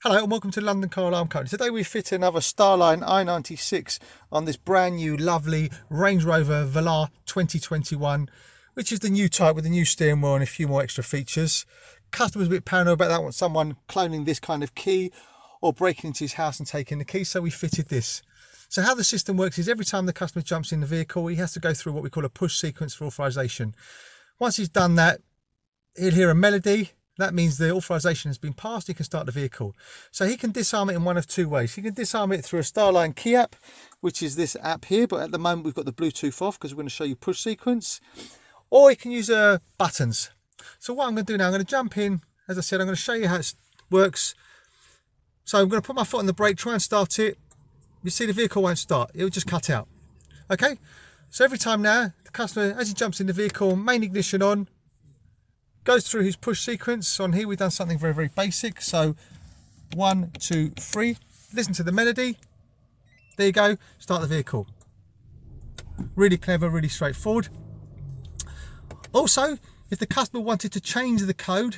Hello and welcome to London Car Alarm Company. Today we fit another Starline i96 on this brand new lovely Range Rover Velar 2021, which is the new type with the new steering wheel and a few more extra features. Customer's a bit paranoid about that, want someone cloning this kind of key or breaking into his house and taking the key, so we fitted this. So how the system works is every time the customer jumps in the vehicle, he has to go through what we call a push sequence for authorization. Once he's done that, he'll hear a melody. That means the authorization has been passed. He can start the vehicle. So he can disarm it in one of two ways. He can disarm it through a Starline key app, which is this app here, but at the moment we've got the Bluetooth off because we're going to show you push sequence, or he can use buttons. So what I'm going to do now, I'm going to jump in. As I said, I'm going to show you how it works. So I'm going to put my foot on the brake, try and start it. You see the vehicle won't start. It will just cut out. Okay. So every time now, the customer, as he jumps in the vehicle, main ignition on, goes through his push sequence. On here we've done something very, very basic. So 1, 2, 3, listen to the melody. There you go, start the vehicle. Really clever, really straightforward. Also, if the customer wanted to change the code,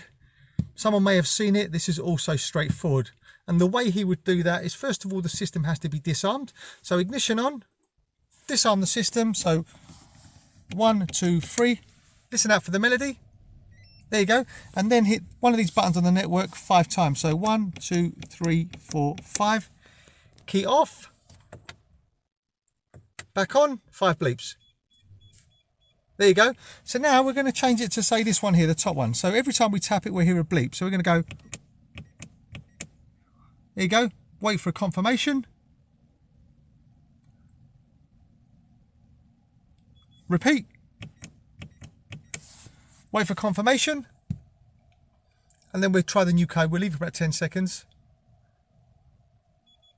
someone may have seen it, this is also straightforward. And the way he would do that is, first of all, the system has to be disarmed. So ignition on, disarm the system. So 1, 2, 3, listen out for the melody. There you go, and then hit one of these buttons on the network 5 times. So 1, 2, 3, 4, 5. Key off, back on, 5 bleeps. There you go. So now we're going to change it to, say, this one here, the top one. So every time we tap it, we'll hear a bleep. So we're going to go, there you go, wait for a confirmation. Repeat. Wait for confirmation, and then we'll try the new code. We'll leave it for about 10 seconds.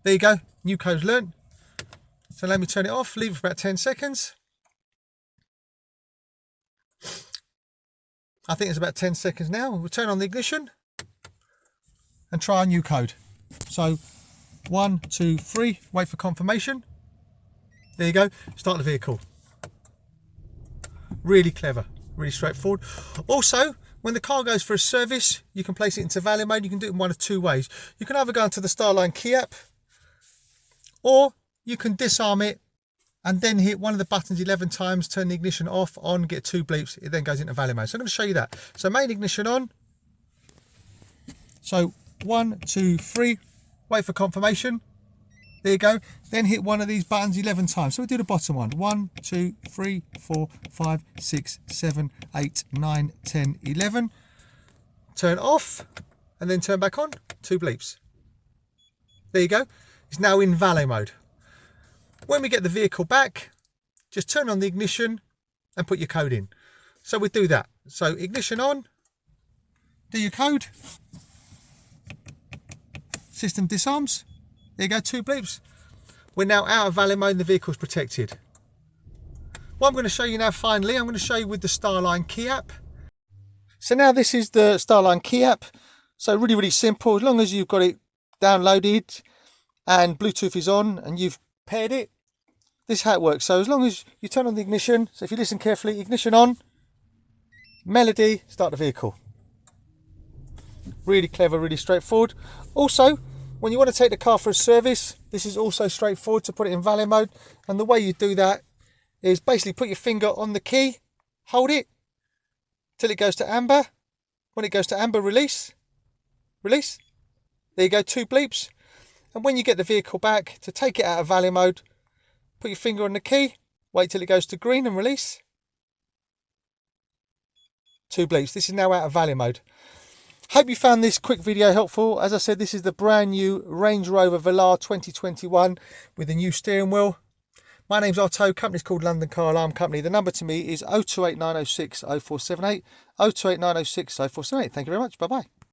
There you go, new code's learnt. So let me turn it off, leave it for about 10 seconds. I think it's about 10 seconds now. We'll turn on the ignition and try a new code. So 1, 2, 3, wait for confirmation. There you go, start the vehicle. Really clever. Really straightforward. Also, when the car goes for a service, you can place it into value mode. You can do it in one of two ways. You can either go into the Starline key app, or you can disarm it and then hit one of the buttons 11 times, turn the ignition off, on, get 2 bleeps. It then goes into value mode. So I'm going to show you that. So main ignition on. So 1, 2, 3, wait for confirmation. There you go. Then hit one of these buttons 11 times. So we'll do the bottom one. 1, 2, 3, 4, 5, 6, 7, 8, 9, 10, 11. Turn off and then turn back on. 2 bleeps. There you go. It's now in valet mode. When we get the vehicle back, just turn on the ignition and put your code in. So we do that. So ignition on. Do your code. System disarms. There you go, 2 bleeps. We're now out of valet mode and the vehicle's protected. What I'm going to show you now finally, I'm going to show you with the Starline key app. So now this is the Starline key app. So really, really simple. As long as you've got it downloaded and Bluetooth is on and you've paired it, this is how it works. So as long as you turn on the ignition, so if you listen carefully, ignition on, melody, start the vehicle. Really clever, really straightforward. Also, when you want to take the car for a service, this is also straightforward to put it in valet mode. And the way you do that is basically put your finger on the key, hold it till it goes to amber. When it goes to amber, release. Release. There you go, 2 bleeps. And when you get the vehicle back, to take it out of valet mode, put your finger on the key, wait till it goes to green and release. 2 bleeps. This is now out of valet mode. Hope you found this quick video helpful. As I said, this is the brand new Range Rover Velar 2021 with the new steering wheel. My name's Otto, company's called London Car Alarm Company. The number to me is 028906 0478, 028906 0478. Thank you very much. Bye-bye.